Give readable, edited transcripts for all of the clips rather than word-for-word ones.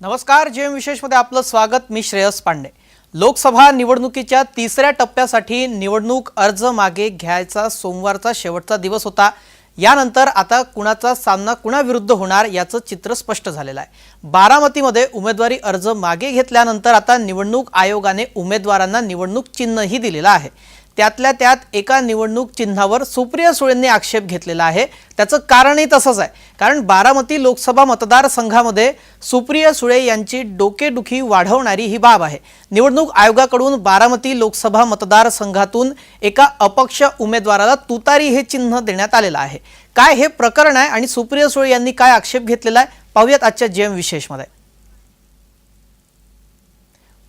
नमस्कार, जेएम विशेषमध्ये आपलं स्वागत। मी श्रेयस पांडे। लोकसभा निवडणुकीच्या तिसऱ्या टप्प्यासाठी निवडणूक अर्ज मागे घ्यायचा सोमवारचा शेवटचा दिवस होता। यानंतर आता कुणाचा सामना कुणाविरुद्ध होणार याचं चित्र स्पष्ट झालेलं आहे। बारामतीमध्ये उमेदवारी अर्ज मागे घेतल्यानंतर आता निवडणूक आयोगाने उमेदवारांना निवडणूक चिन्हही दिलेलं आहे। त्यातल्या त्यात एका निवडणूक चिन्हावर सुप्रिया सुळेंनी आक्षेप घेतलेला आहे। त्याचं कारणही तसंच आहे, कारण बारामती लोकसभा मतदारसंघामध्ये सुप्रिया सुळे यांची डोकेदुखी वाढवणारी ही बाब आहे। निवडणूक आयोगाकडून बारामती लोकसभा मतदारसंघातून एका अपक्ष उमेदवाराला तुतारी हे चिन्ह देण्यात आलेलं आहे। काय हे प्रकरण आहे आणि सुप्रिया सुळे यांनी काय आक्षेप घेतलेला आहे पाहूयात आजच्या जेएम विशेषमध्ये।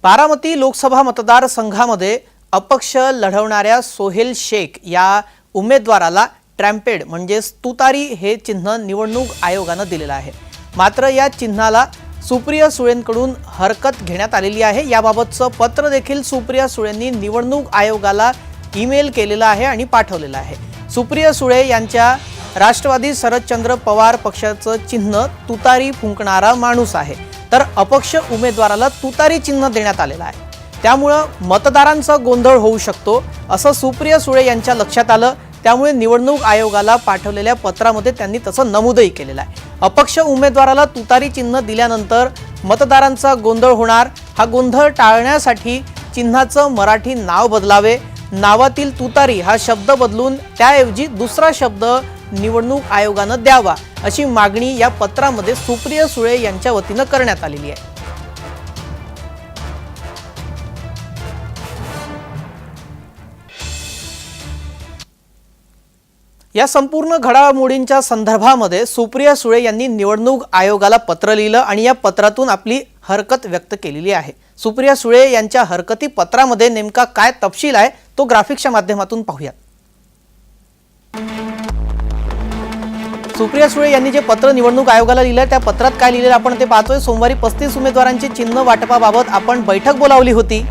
बारामती लोकसभा मतदारसंघामध्ये अपक्ष लढवणाऱ्या सोहेल शेख या उमेदवाराला ट्रॅम्पेड म्हणजे तुतारी हे चिन्ह निवडणूक आयोगाने दिलेलं आहे। मात्र या चिन्हाला सुप्रिया सुळेंकडून हरकत घेण्यात आलेली आहे। याबाबतचं पत्र देखील सुप्रिया सुळेंनी निवडणूक आयोगाला ईमेल केलेलं आहे आणि पाठवलेलं आहे। सुप्रिया सुळे यांच्या राष्ट्रवादी शरदचंद्र पवार पक्षाचं चिन्ह तुतारी फुंकणारा माणूस आहे, तर अपक्ष उमेदवाराला तुतारी चिन्ह देण्यात आलेलं आहे। त्यामुळे मतदारांचा गोंधळ होऊ शकतो असं सुप्रिया सुळे यांच्या लक्षात आलं। त्यामुळे निवडणूक आयोगाला पाठवलेल्या पत्रामध्ये त्यांनी तसं नमूदही केलेलं आहे। अपक्ष उमेदवाराला तुतारी चिन्ह दिल्यानंतर मतदारांचा गोंधळ होणार। हा गोंधळ टाळण्यासाठी चिन्हाचं मराठी नाव बदलावे, नावातील तुतारी हा शब्द बदलून त्याऐवजी दुसरा शब्द निवडणूक आयोगाने द्यावा अशी मागणी या पत्रामध्ये सुप्रिया सुळे यांच्या वतीने करण्यात आलेली आहे। या संपूर्ण घडामोडींच्या संदर्भामध्ये सुप्रिया सुळे यांनी निवडणूक आयोगाला पत्र लिहिलं आणि या पत्रातून आपली हरकत व्यक्त केलेली आहे। सुप्रिया सुळे यांच्या हरकती पत्रामध्ये नेमका काय तपशील आहे तो ग्राफिक्सच्या माध्यमातून पाहूया। सुप्रिया सुळे यांनी जे पत्र निवडणूक आयोगाला लिहिलं त्या पत्रात काय लिहिलेलं आपण ते पाहतोय। सोमवारी 35 उमेदवारांची चिन्ह वाटपाबाबत आपण बैठक बोलावली होती।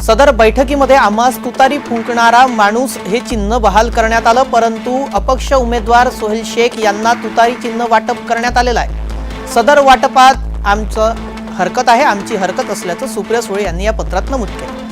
सदर बैठकीमध्ये आम्हास तुतारी फुंकणारा माणूस हे चिन्ह बहाल करण्यात आलं, परंतु अपक्ष उमेदवार सोहेल शेख यांना तुतारी चिन्ह वाटप करण्यात आलेलं आहे। सदर वाटपात आमचं हरकत आहे, आमची हरकत असल्याचं सुप्रिया सुळे यांनी या पत्रात नमूद केलं।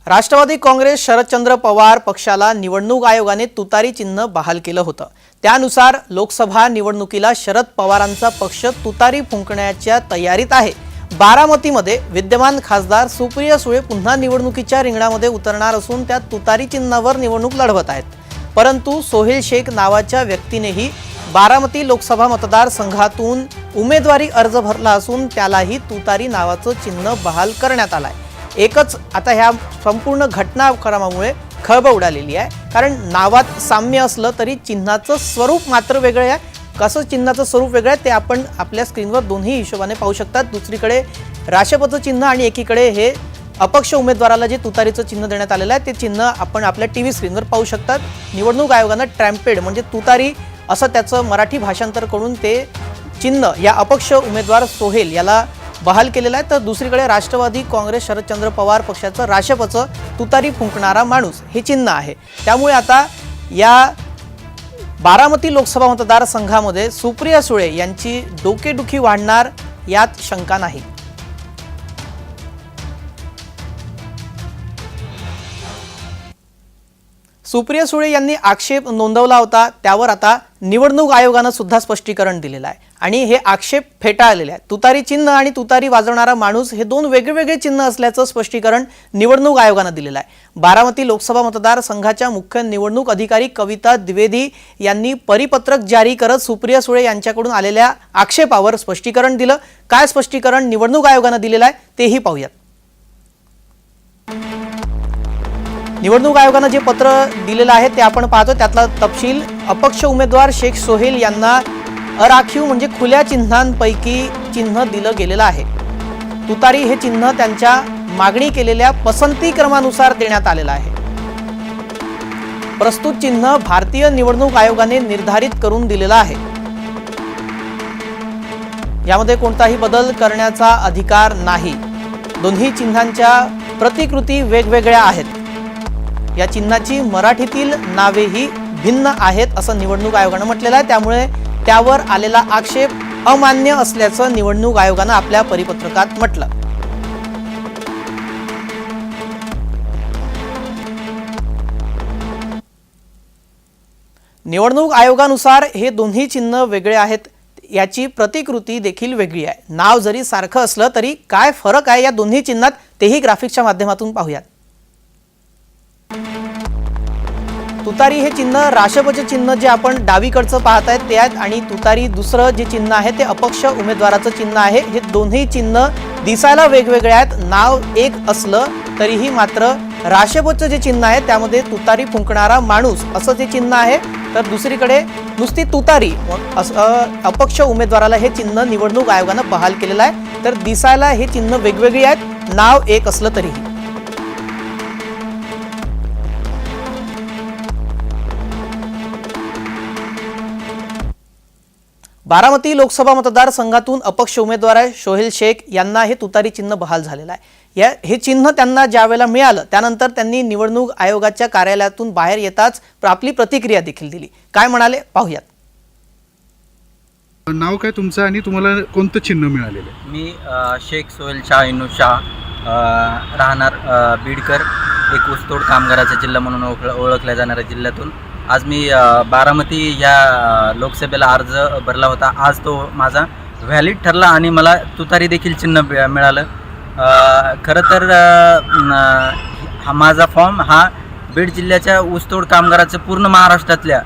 राष्ट्रवादी काँग्रेस शरदचंद्र पवार पक्षाला निवडणूक आयोगाने तुतारी चिन्ह बहाल केलं होतं। त्यानुसार लोकसभा निवडणुकीला शरद पवारांचा पक्ष तुतारी फुंकण्याच्या तयारीत आहे। बारामतीमध्ये विद्यमान खासदार सुप्रिया सुळे पुन्हा निवडणुकीच्या रिंगणामध्ये उतरणार असून त्या तुतारी चिन्हावर निवडणूक लढवत आहेत। परंतु सोहेल शेख नावाच्या व्यक्तीनेही बारामती लोकसभा मतदारसंघातून उमेदवारी अर्ज भरला असून त्यालाही तुतारी नावाचं चिन्ह बहाल करण्यात आलं आहे। एकच आता ह्या संपूर्ण घटनाक्रमामुळे खळबळ उडालेली आहे, कारण नावात साम्य असलं तरी चिन्हाचं स्वरूप मात्र वेगळं आहे। कसं चिन्हाचं स्वरूप वेगळं आहे ते आपण आपल्या स्क्रीनवर दोन्ही हिशोबाने पाहू शकतात। दुसरीकडे राष्ट्रपती चिन्ह आणि एकीकडे हे अपक्ष उमेदवाराला जे तुतारीचं चिन्ह देण्यात आलेलं आहे ते चिन्ह आपण आपल्या टीव्ही स्क्रीनवर पाहू शकतात। निवडणूक आयोगाने ट्रॅम्पेड म्हणजे तुतारी असं त्याचं मराठी भाषांतर करून ते चिन्ह या अपक्ष उमेदवार सोहेल याला बहाल केलेला आहे। तर दुसरीकडे राष्ट्रवादी काँग्रेस शरदचंद्र पवार पक्षाचं राष्ट्रपचं तुतारी फुंकणारा माणूस हे चिन्ह आहे। त्यामुळे आता या बारामती लोकसभा मतदारसंघामध्ये सुप्रिया सुळे यांची डोकेदुखी वाढणार यात शंका नाही। सुप्रिया सुळे यांनी आक्षेप नोंदवला होता, त्यावर आता निवडणूक आयोगाने सुद्धा स्पष्टीकरण दिलेलं आहे आणि हे आक्षेप फेटाळलेले आहेत। तुतारी चिन्ह आणि तुतारी वाजवणारा माणूस हे दोन वेगवेगळे चिन्ह असल्याचं स्पष्टीकरण निवडणूक आयोगाने दिलेलं आहे। बारामती लोकसभा मतदारसंघाच्या मुख्य निवडणूक अधिकारी कविता द्विवेदी यांनी परिपत्रक जारी करत सुप्रिया सुळे यांच्याकडून आलेल्या आक्षेपावर स्पष्टीकरण दिलं। काय स्पष्टीकरण निवडणूक आयोगाने दिलेलं आहे तेही पाहूयात। निवडणूक आयोगाने जे पत्र दिलेलं आहे ते आपण पाहतो। त्यातला तपशील अपक्ष उमेदवार शेख सोहेल यांना अराखीव म्हणजे खुल्या चिन्हांपैकी चिन्ह दिलं गेलेलं आहे। तुतारी हे चिन्ह त्यांच्या मागणी केलेल्या पसंती क्रमानुसार देण्यात आलेलं आहे। प्रस्तुत चिन्ह भारतीय निवडणूक आयोगाने निर्धारित करून दिलेलं आहे। यामध्ये कोणताही बदल करण्याचा अधिकार नाही। दोन्ही चिन्हांच्या प्रतिकृती वेगवेगळ्या आहेत। या चिन्हाची मराठीतील नावेही भिन्न आहेत असं निवडणूक आयोगानं म्हटलेलं आहे। त्यामुळे त्यावर आलेला आक्षेप अमान्य असल्याचं निवडणूक आयोगानं आपल्या परिपत्रकात म्हटलं। निवडणूक आयोगानुसार हे दोन्ही चिन्ह वेगळे आहेत, याची प्रतिकृती देखील वेगळी आहे। नाव जरी सारखं असलं तरी काय फरक आहे या दोन्ही चिन्हात तेही ग्राफिक्सच्या माध्यमातून पाहूयात। तुतारी हे चिन्ह राष्ट्रपती चिन्ह जे आपण डावीकडचं पाहतायत ते आहेत आणि तुतारी दुसरं जे चिन्ह आहे ते अपक्ष उमेदवाराचं चिन्ह आहे। हे दोन्ही चिन्ह दिसायला वेगवेगळे आहेत, नाव एक असलं तरीही मात्र राष्ट्रपतीचं जे चिन्ह आहे त्यामध्ये तुतारी फुंकणारा माणूस असं जे चिन्ह आहे, तर दुसरीकडे नुसती तुतारी अपक्ष उमेदवाराला हे चिन्ह निवडणूक आयोगानं बहाल केलेलं आहे। तर दिसायला हे चिन्ह वेगवेगळी आहेत, नाव एक असलं तरीही। बारामती लोकसभा मतदारसंघातून अपक्ष उमेदवार सोहेल शेख यांना हे तुतारी चिन्ह बहाल झालेलं आहे। हे चिन्ह त्यांना ज्यावेळेला मिळालं त्यानंतर त्यांनी निवडणूक आयोगाच्या कार्यालयातून बाहेर येताच आपली प्रतिक्रिया देखील दिली। काय म्हणाले पाहूयात। नाव काय तुमचं आणि तुम्हाला कोणतं चिन्ह मिळालेलं आहे? मी शेख सोहेल शाह इनू शाह, राहणार बीडकर, एक ऊसतोड कामगाराचा जिल्हा म्हणून ओळखल्या जाणाऱ्या जिल्ह्यातून आज मी बारामती या लोकसभेला अर्ज भरला होता। आज तो माझा व्हॅलिड ठरला आणि मला तुतारी देखील चिन्ह मिळालं। खरं तर हा माझा फॉर्म हा बीड जिल्ह्याच्या ऊसतोड कामगाराचं पूर्ण महाराष्ट्रातल्या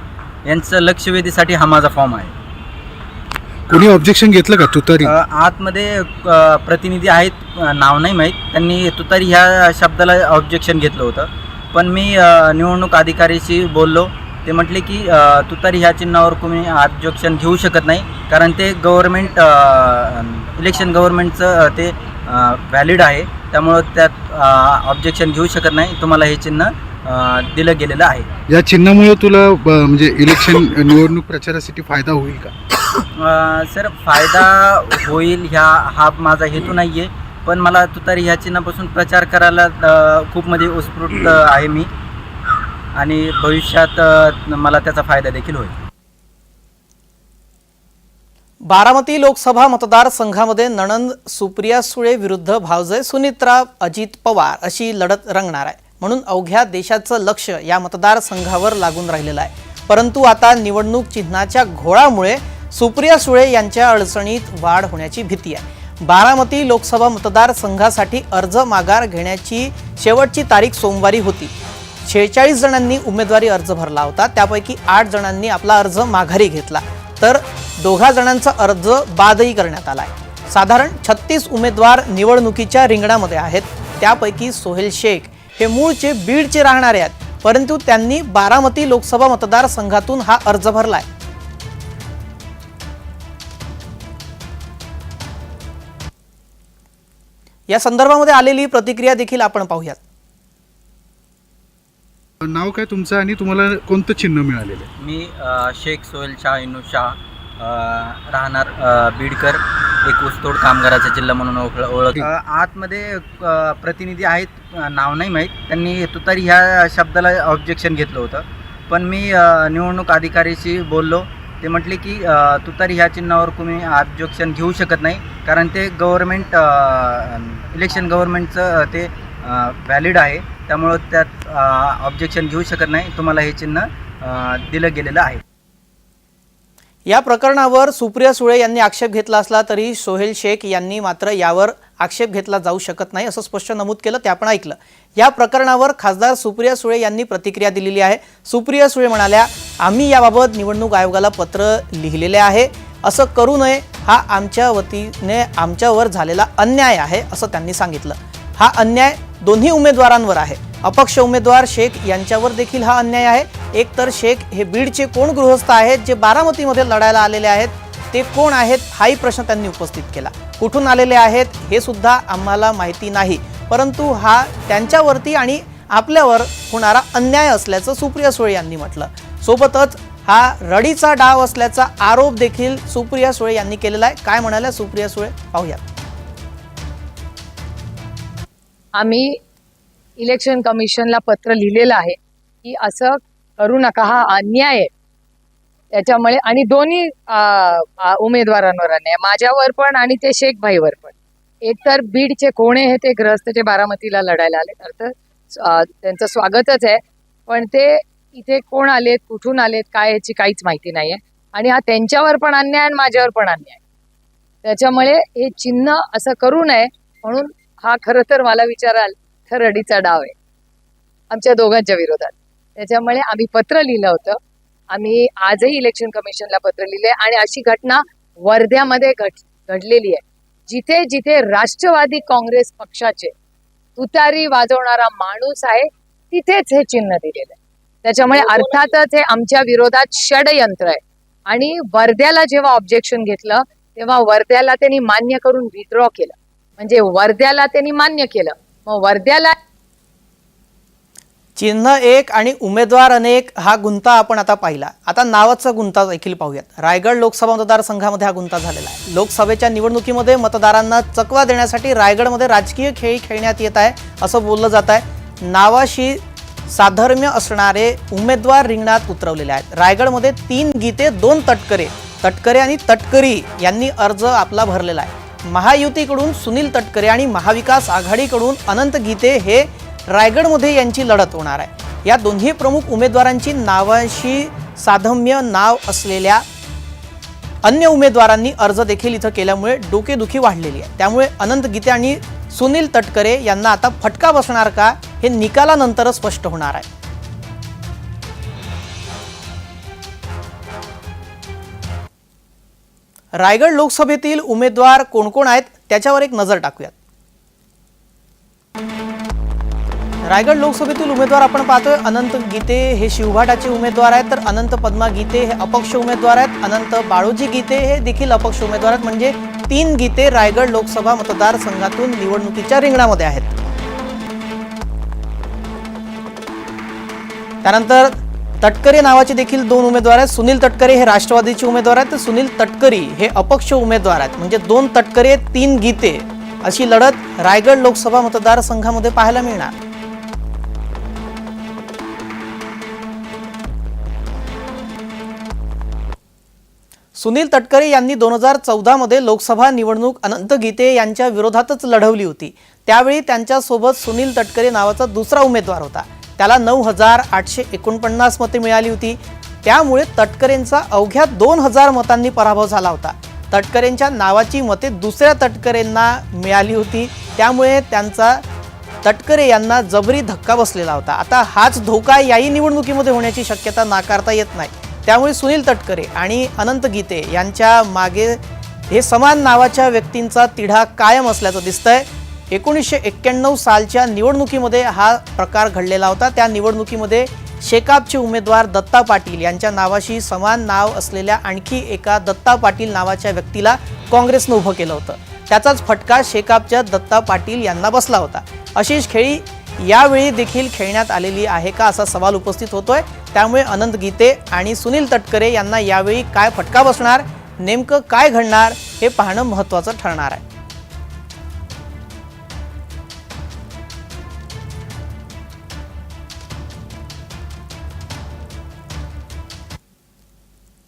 यांचं लक्षवेधीसाठी हा माझा फॉर्म आहे। कोणी ऑब्जेक्शन घेतलं का तुतारी? आतमध्ये प्रतिनिधी आहेत, नाव नाही माहीत, त्यांनी तुतारी ह्या शब्दाला ऑब्जेक्शन घेतलं होतं। पण मी निवडणूक अधिकारीशी बोललो, ते म्हटले की तुतारी ह्या चिन्हावर तुम्ही ऑब्जेक्शन घेऊ शकत नाही, कारण ते गव्हर्नमेंट इलेक्शन गव्हर्नमेंटचं ते व्हॅलिड आहे, त्यामुळं त्यात ऑब्जेक्शन घेऊ शकत नाही, तुम्हाला हे चिन्ह दिलं गेलेलं आहे। या चिन्हामुळे तुला म्हणजे इलेक्शन निवडणूक प्रचारासाठी फायदा होईल का? सर, फायदा होईल हा माझा हेतू नाही आहे, पण मला तुतारी ह्या चिन्हापासून प्रचार करायला खूप उत्स्फूर्त आहे मी, आणि भविष्यात मला त्याचा फायदा देखील होईल। बारामती लोकसभा मतदारसंघामध्ये नणंद सुप्रिया सुळे विरुद्ध भावजय सुनित्रा अजित पवार अशी लढत रंगणार आहे, म्हणून अवघ्या देशाचं लक्ष या मतदारसंघावर लागून राहिलेलं आहे। परंतु आता निवडणूक चिन्हाच्या घोळामुळे सुप्रिया सुळे यांच्या अडचणीत वाढ होण्याची भीती आहे। बारामती लोकसभा मतदारसंघासाठी अर्ज माघार घेण्याची शेवटची तारीख सोमवारी होती। 46 जणांनी उमेदवारी अर्ज भरला होता, त्यापैकी 8 जणांनी आपला अर्ज माघारी घेतला, तर 2 जणांचा अर्ज बादही करण्यात आला आहे। साधारण 36 उमेदवार निवडणुकीच्या रिंगणामध्ये आहेत, त्यापैकी सोहेल शेख हे मूळचे बीडचे राहणारे आहेत, परंतु त्यांनी बारामती लोकसभा मतदारसंघातून हा अर्ज भरलाय। या संदर्भामध्ये आलेली प्रतिक्रिया देखील आपण पाहूयात। नाव काय तुमचं आणि तुम्हाला कोणतं चिन्ह मिळालेलं आहे? मी शेख सोहेल शाह इनू शाह, राहणार बीडकर, एक ऊसतोड कामगाराचा जिल्हा म्हणून आतमध्ये प्रतिनिधी आहेत, नाव नाही माहीत, त्यांनी तुतारी ह्या शब्दाला ऑब्जेक्शन घेतलं होतं। पण मी निवडणूक अधिकारीशी बोललो, ते म्हटले की तुतारी ह्या चिन्हावर तुम्ही ऑब्जेक्शन घेऊ शकत नाही, कारण ते गव्हर्नमेंट इलेक्शन गव्हर्नमेंटचं ते व्हॅलिड आहे, त्यामुळं त्यात ऑब्जेक्शन घेऊ शकत नाही, तुम्हाला हे चिन्ह दिलं गेलेलं आहे। या प्रकरणावर सुप्रिया सुळे यांनी आक्षेप घेतला असला तरी सोहेल शेख यांनी मात्र यावर आक्षेप घेतला जाऊ शकत नाही असं स्पष्ट नमूद केलं, ते आपण ऐकलं। या प्रकरणावर खासदार सुप्रिया सुळे यांनी प्रतिक्रिया दिलेली आहे। सुप्रिया सुळे म्हणाल्या, आम्ही याबाबत निवडणूक आयोगाला पत्र लिहिलेले आहे, असं करू नये, हा आमच्या वतीने आमच्यावर झालेला अन्याय आहे असं त्यांनी सांगितलं। हा अन्याय दोन्ही उमेदवारांवर आहे, अपक्ष उमेदवार शेख यांच्यावर देखील हा अन्याय आहे। एक तर शेख हे बीडचे कोण गृहस्थ आहेत जे बारामतीमध्ये लढायला आलेले आहेत, ते कोण आहेत हाही प्रश्न त्यांनी उपस्थित केला। कुठून आलेले आहेत हे सुद्धा आम्हाला माहिती नाही, परंतु हा त्यांच्यावरती आणि आपल्यावर होणारा अन्याय असल्याचं सुप्रिया सुळे यांनी म्हटलं। सोबतच हा रडीचा डाव असल्याचा आरोप देखील सुप्रिया सुळे यांनी केलेला आहे। काय म्हणाल्या सुप्रिया सुळे पाहूयात। आम्ही इलेक्शन कमिशनला पत्र लिहिलेलं आहे की असं करू नका, हा अन्याय आहे. त्याच्यामुळे आणि दोन्ही उमेदवारांवर अन्याय, माझ्यावर पण आणि ते शेख भाईवर पण. एक तर बीडचे कोणे हे ते ग्रस्तचे बारामतीला लढायला आले, तर त्यांचं स्वागतच आहे, पण ते इथे कोण आलेत, कुठून आलेत, काय याची काहीच माहिती नाहीये. आणि हा त्यांच्यावर पण अन्याय आणि माझ्यावर पण अन्याय. त्याच्यामुळे हे चिन्ह असं करू नये, म्हणून हा खरं तर मला विचाराल तर रडीचा डाव आहे आमच्या दोघांच्या विरोधात. त्याच्यामुळे आम्ही पत्र लिहिलं होतं, आम्ही आजही इलेक्शन कमिशनला पत्र लिहिले आणि अशी घटना वर्ध्यामध्ये घडलेली आहे. जिथे जिथे राष्ट्रवादी काँग्रेस पक्षाचे तुतारी वाजवणारा माणूस आहे तिथेच हे चिन्ह दिलेलं आहे. त्याच्यामुळे अर्थातच हे आमच्या विरोधात षडयंत्र आहे. आणि वर्ध्याला जेव्हा ऑब्जेक्शन घेतलं तेव्हा वर्ध्याला त्यांनी मान्य करून विथड्रॉ केलं, म्हणजे वर्ध्याला त्यांनी मान्य केलं, मग वर्ध्याला चिन्ह एक आणि उमेदवार अनेक हा गुंता आपण आता पाहिला. आता नावाचा गुंता देखील पाहूयात. रायगड लोकसभा मतदारसंघामध्ये हा गुंता झालेला आहे. लोकसभेच्या निवडणुकीमध्ये मतदारांना चकवा देण्यासाठी रायगडमध्ये राजकीय खेळ खेळण्यात येत आहे असं बोललं जात आहे. नावाशी साधर्म्य असणारे उमेदवार रिंगणात उतरवलेले आहेत. रायगडमध्ये 3 गीते 2 तटकरे आणि तटकरी यांनी अर्ज आपला भरलेला आहे. महायुतीकडून सुनील तटकरे आणि महाविकास आघाडीकडून अनंत गीते हे रायगडमध्ये यांची लढत होणार आहे. या दोन्ही प्रमुख उमेदवारांची नावाशी साधम्य नाव असलेल्या अन्य उमेदवारांनी अर्ज देखील इथं केल्यामुळे डोकेदुखी वाढलेली आहे. त्यामुळे अनंत गीते आणि सुनील तटकरे यांना आता फटका बसणार का हे निकालानंतरच स्पष्ट होणार आहे. रायगड लोकसभेतील उमेदवार कोण कोण आहेत त्याच्यावर एक नजर टाकूयात. रायगड लोकसभेतील उमेदवार आपण पाहतोय. अनंत गीते हे शिवघाटाचे उमेदवार आहेत, तर अनंत पद्मा गीते हे अपक्ष उमेदवार आहेत. अनंत बाळोजी गीते हे देखील अपक्ष उमेदवार आहेत. म्हणजे 3 गीते रायगड लोकसभा मतदारसंघातून निवडणुकीच्या रिंगणामध्ये आहेत. त्यानंतर तटकरे नावाचे देखील 2 उमेदवार आहेत. सुनील तटकरे हे राष्ट्रवादीचे उमेदवार आहेत, तर सुनील तटकरी हे अपक्ष उमेदवार आहेत. म्हणजे 2 तटकरे 3 गीते अशी लढत रायगड लोकसभा मतदारसंघामध्ये पाहायला मिळणार. सुनील तटकरे यांनी 2014 मध्ये लोकसभा निवडणूक अनंत गीते यांच्या विरोधातच लढवली होती. त्यावेळी त्यांच्यासोबत सुनील तटकरे नावाचा दुसरा उमेदवार होता. त्याला 9,849 मते मिळाली होती. त्यामुळे तटकरेंचा अवघ्या 2,000 मतांनी पराभव झाला होता. तटकरेंच्या नावाची मते दुसऱ्या तटकरेंना मिळाली होती. त्यामुळे त्यांचा तटकरे यांना जबरी धक्का बसलेला होता. आता हाच धोका याही निवडणुकीमध्ये होण्याची शक्यता नाकारता येत नाही. त्यामुळे सुनील तटकरे आणि अनंत गीते यांच्या मागे हे समान नावाच्या व्यक्तींचा तिढा कायम असल्याचं दिसतंय. 1991 सालच्या निवडणुकीमध्ये हा प्रकार घडलेला होता. त्या निवडणुकीमध्ये शेकापचे उमेदवार दत्ता पाटील यांच्या नावाशी समान नाव असलेल्या आणखी एका दत्ता पाटील नावाच्या व्यक्तीला काँग्रेसनं उभं केलं होतं. त्याचाच फटका शेकापच्या दत्ता पाटील यांना बसला होता. अशीच खेळी यावेळी देखील खेळण्यात आलेली आहे का असा सवाल उपस्थित होतोय. त्यामुळे अनंत गीते आणि सुनील तटकरे यांना यावेळी काय फटका बसणार, नेमकं काय घडणार हे पाहणं महत्त्वाचं ठरणार आहे.